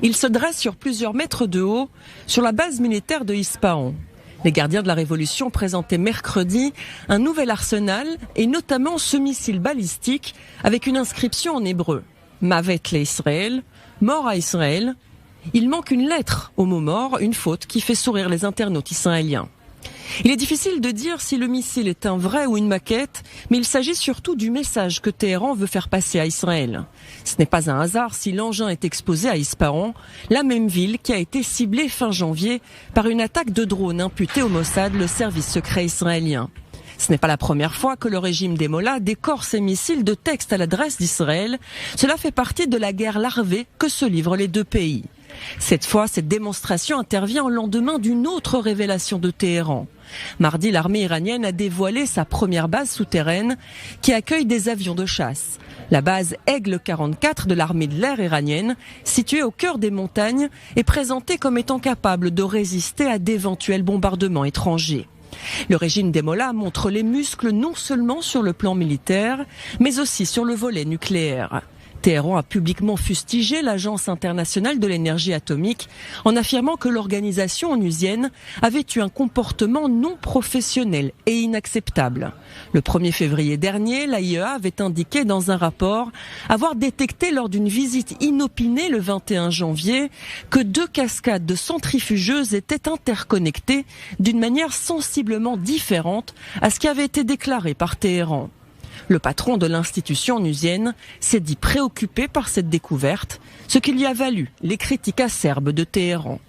Il se dresse sur plusieurs mètres de haut sur la base militaire de Ispahan. Les gardiens de la Révolution présentaient mercredi un nouvel arsenal et notamment ce missile balistique avec une inscription en hébreu. Mavet l'Israël, mort à Israël. Il manque une lettre au mot mort, une faute qui fait sourire les internautes israéliens. Il est difficile de dire si le missile est un vrai ou une maquette, mais il s'agit surtout du message que Téhéran veut faire passer à Israël. Ce n'est pas un hasard si l'engin est exposé à Ispahan, la même ville qui a été ciblée fin janvier par une attaque de drone imputée au Mossad, le service secret israélien. Ce n'est pas la première fois que le régime des Mollahs décore ses missiles de texte à l'adresse d'Israël. Cela fait partie de la guerre larvée que se livrent les deux pays. Cette fois, cette démonstration intervient au lendemain d'une autre révélation de Téhéran. Mardi, l'armée iranienne a dévoilé sa première base souterraine qui accueille des avions de chasse. La base Aigle 44 de l'armée de l'air iranienne, située au cœur des montagnes, est présentée comme étant capable de résister à d'éventuels bombardements étrangers. Le régime des Mollahs montre les muscles non seulement sur le plan militaire, mais aussi sur le volet nucléaire. Téhéran a publiquement fustigé l'Agence internationale de l'énergie atomique en affirmant que l'organisation onusienne avait eu un comportement non professionnel et inacceptable. Le 1er février dernier, l'AIEA avait indiqué dans un rapport avoir détecté lors d'une visite inopinée le 21 janvier que 2 cascades de centrifugeuses étaient interconnectées d'une manière sensiblement différente à ce qui avait été déclaré par Téhéran. Le patron de l'institution onusienne s'est dit préoccupé par cette découverte, ce qui lui a valu les critiques acerbes de Téhéran.